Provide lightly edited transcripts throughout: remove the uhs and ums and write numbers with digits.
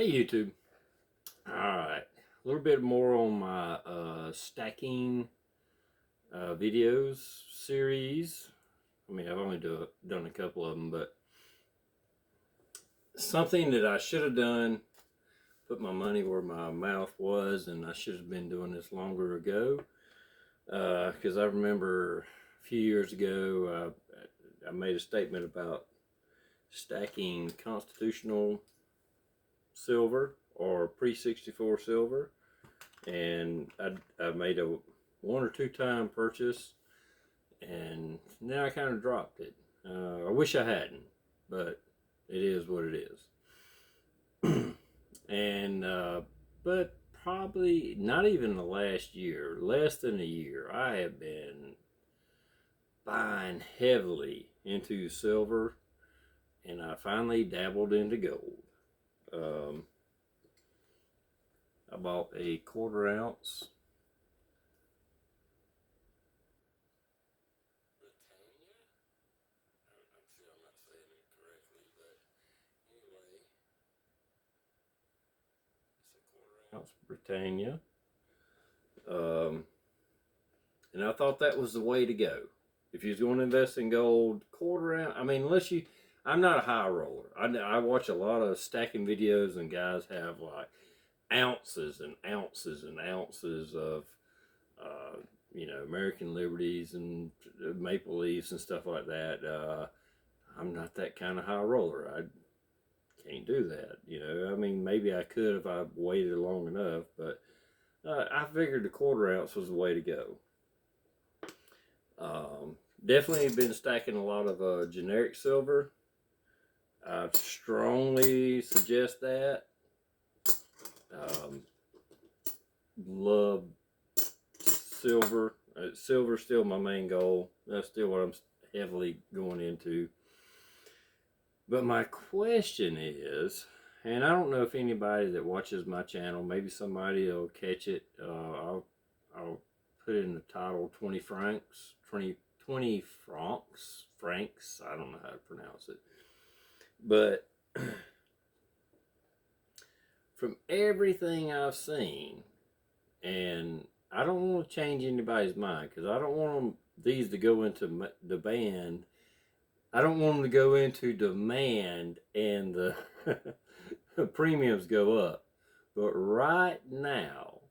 Hey YouTube. Alright. A little bit more on my stacking videos series. I mean, I've only done a couple of them, but something that I should have done, put my money where my mouth was, and I should have been doing this longer ago. Because I remember a few years ago, I made a statement about stacking constitutional silver or pre-64 silver, and I made a one or two time purchase, and now I kind of dropped it. I wish I hadn't, but it is what it is. and but probably not even the last year, less than a year, I have been buying heavily into silver, and I finally dabbled into gold. Um, I bought a quarter ounce ounce Britannia. Um, and I thought that was the way to go. If you're going to invest in gold, quarter ounce. I mean, unless you, I'm not a high roller. I watch a lot of stacking videos, and guys have like ounces and ounces and ounces of, uh, American Liberties and Maple Leafs and stuff like that. I'm not that kind of high roller. I can't do that. I mean, maybe I could if I waited long enough, but I figured the quarter ounce was the way to go. Definitely been stacking a lot of generic silver. I strongly suggest that. Love silver. Silver's still my main goal. That's still what I'm heavily going into. But my question is, and I don't know if anybody that watches my channel, maybe somebody will catch it. I'll put it in the title 20 francs, 20 francs. I don't know how to pronounce it. But from everything I've seen, and I don't want to change anybody's mind because I don't want these to go into demand. I don't want them to go into demand and the premiums go up. But right now,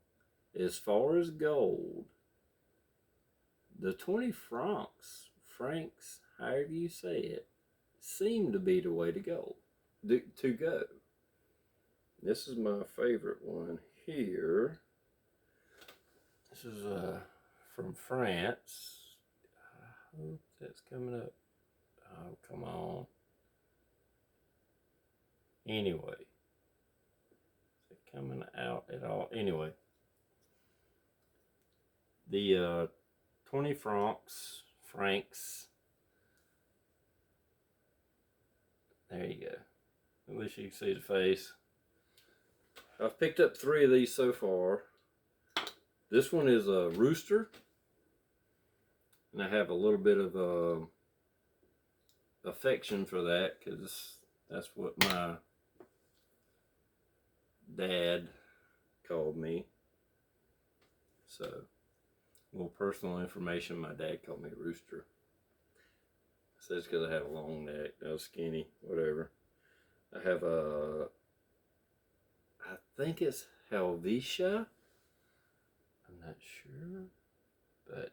as far as gold, the 20 francs, however you say it, seem to be the way to go. This is my favorite one here. This is from France. I hope that's coming up. Oh, come on. Anyway, is it coming out at all? Anyway, the 20 francs. There you go. At least you can see the face. I've picked up 3 of these so far. This one is a rooster, and I have a little bit of affection for that because that's what my dad called me. So, a little personal information. My dad called me Rooster. So it's because I had a long neck. I was skinny, whatever. I have I think it's Helvetia. I'm not sure, but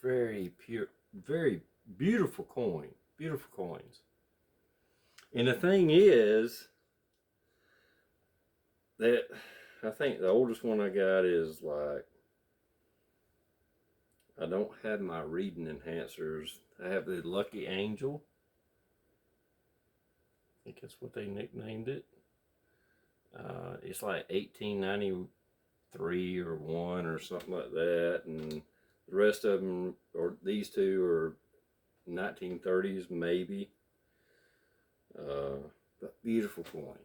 very pure, very beautiful coin. Beautiful coins. And the thing is that I think the oldest one I got is like, I don't have my reading enhancers. I have the Lucky Angel. I think that's what they nicknamed it. It's like 1893 or 1 or something like that, and the rest of them, or these two, are 1930s maybe. But beautiful coin,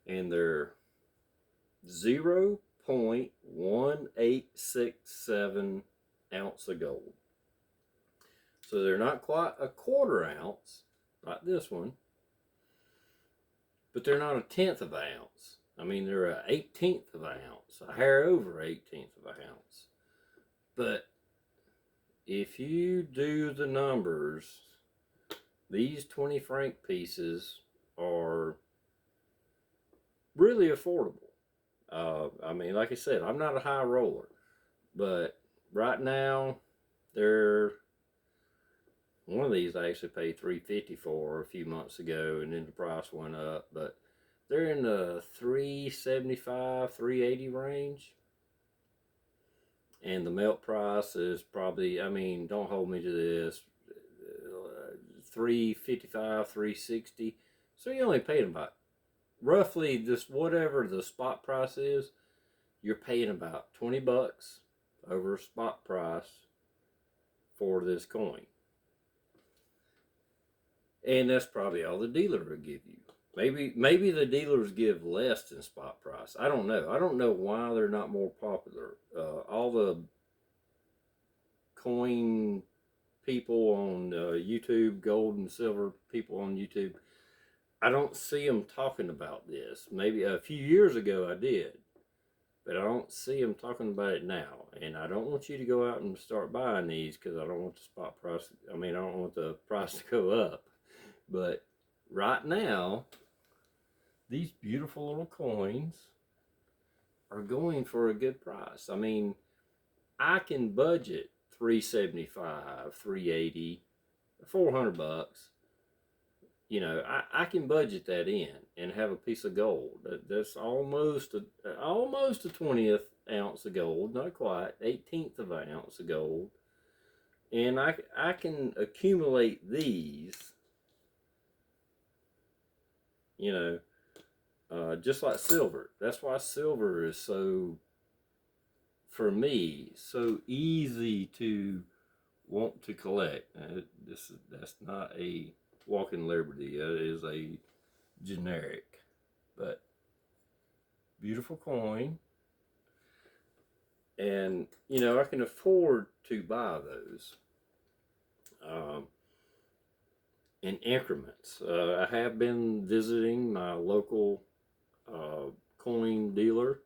and they're 0.1867 ounce of gold. So they're not quite a quarter ounce like this one, but they're not a tenth of an ounce. I mean, they're an 18th of an ounce, a hair over 18th of an ounce. But if you do the numbers, these 20 franc pieces are really affordable. I mean, like I said, I'm not a high roller, but right now, they're one of these I actually paid $3.50 for a few months ago, and then the price went up. But they're in the $3.75, $3.80 range, and the melt price is probably, I mean, don't hold me to this, $3.55, $3.60. So you only paid about roughly just whatever the spot price is. You're paying about $20 over spot price for this coin. And that's probably all the dealer will give you. Maybe the dealers give less than spot price. I don't know. I don't know why they're not more popular. All the coin people on YouTube, gold and silver people on YouTube, I don't see them talking about this. Maybe a few years ago I did, but I don't see them talking about it now. And I don't want you to go out and start buying these because I don't want the spot price. I mean, I don't want the price to go up. But right now, these beautiful little coins are going for a good price. I mean, I can budget $3.75, $3.80, $400. You know, I can budget that in and have a piece of gold. That's almost a 20th ounce of gold, not quite, 18th of an ounce of gold. And I can accumulate these, you know, just like silver. That's why silver is so, for me, so easy to want to collect. That's not a walking liberty. It is a generic, but beautiful coin. And, you know, I can afford to buy those in increments. I have been visiting my local coin dealer,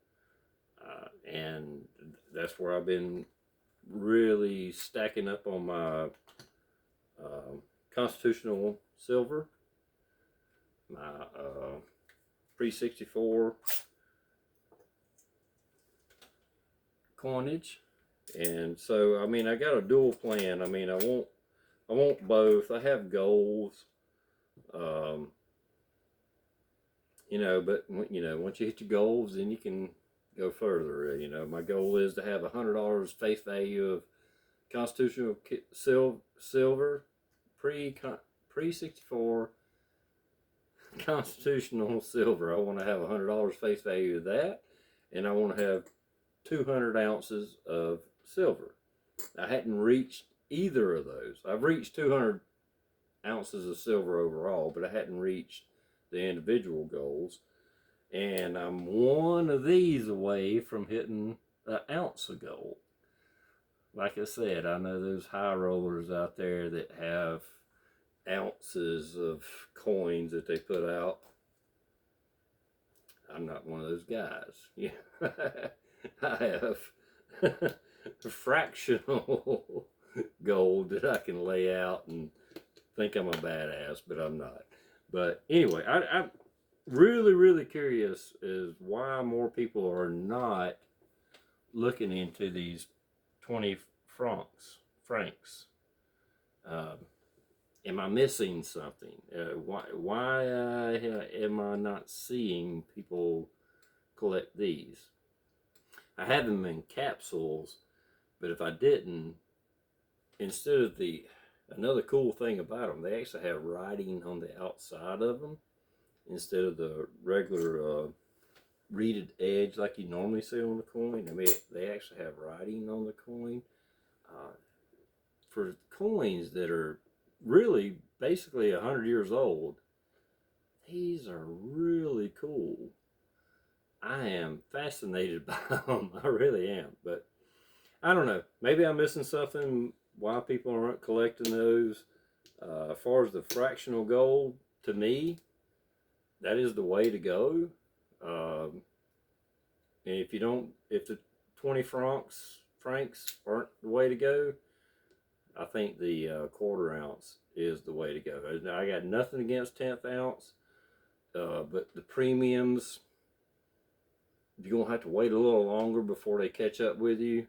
and that's where I've been really stacking up on my constitutional silver, my pre-64 coinage. And so, I mean, I got a dual plan. I mean, I want both. I have goals, you know, but you know, once you hit your goals, then you can go further. You know, my goal is to have $100 face value of constitutional silver, pre-64 constitutional silver. I want to have $100 face value of that, and I want to have 200 ounces of silver. I hadn't reached either of those. I've reached 200 ounces of silver overall, but I hadn't reached the individual goals. And I'm one of these away from hitting an ounce of gold. Like I said, I know those high rollers out there that have ounces of coins that they put out. I'm not one of those guys. Yeah. I have fractional gold that I can lay out and think I'm a badass, but I'm not. But anyway, I'm really curious as why more people are not looking into these 20 francs. Am I missing something? Why am I not seeing people collect these? I have them in capsules, but if I didn't, instead of another cool thing about them, they actually have writing on the outside of them instead of the regular reeded edge like you normally see on the coin. I mean, they actually have writing on the coin. For coins that are really basically 100 years old, these are really cool. I am fascinated by them. I really am. But I don't know. Maybe I'm missing something why people aren't collecting those. As far as the fractional gold, to me, that is the way to go. Um, and if the 20 francs aren't the way to go, I think the quarter ounce is the way to go. Now, I got nothing against 10th ounce, but the premiums, you're going to have to wait a little longer before they catch up with you.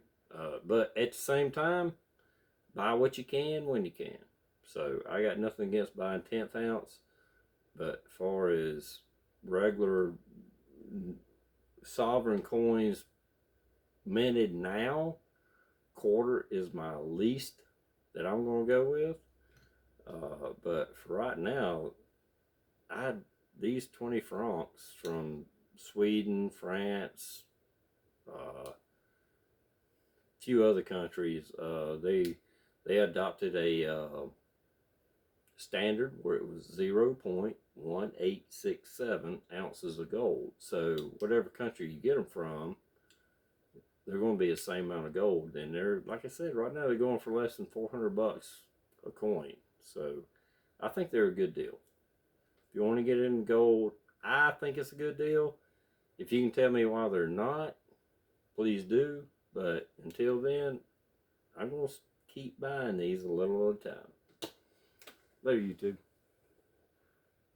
But at the same time, buy what you can when you can. So I got nothing against buying 10th ounce, but as far as regular sovereign coins minted now, quarter is my least that I'm going to go with. But for right now, I these 20 francs from Sweden, France, a few other countries, they adopted a standard where it was 0.1867 ounces of gold. So whatever country you get them from, they're going to be the same amount of gold. And they're, like I said, right now they're going for less than $400 a coin. So I think they're a good deal. If you want to get in gold, I think it's a good deal. If you can tell me why they're not, please do. But until then, I'm going to keep buying these a little at a time. Later, YouTube.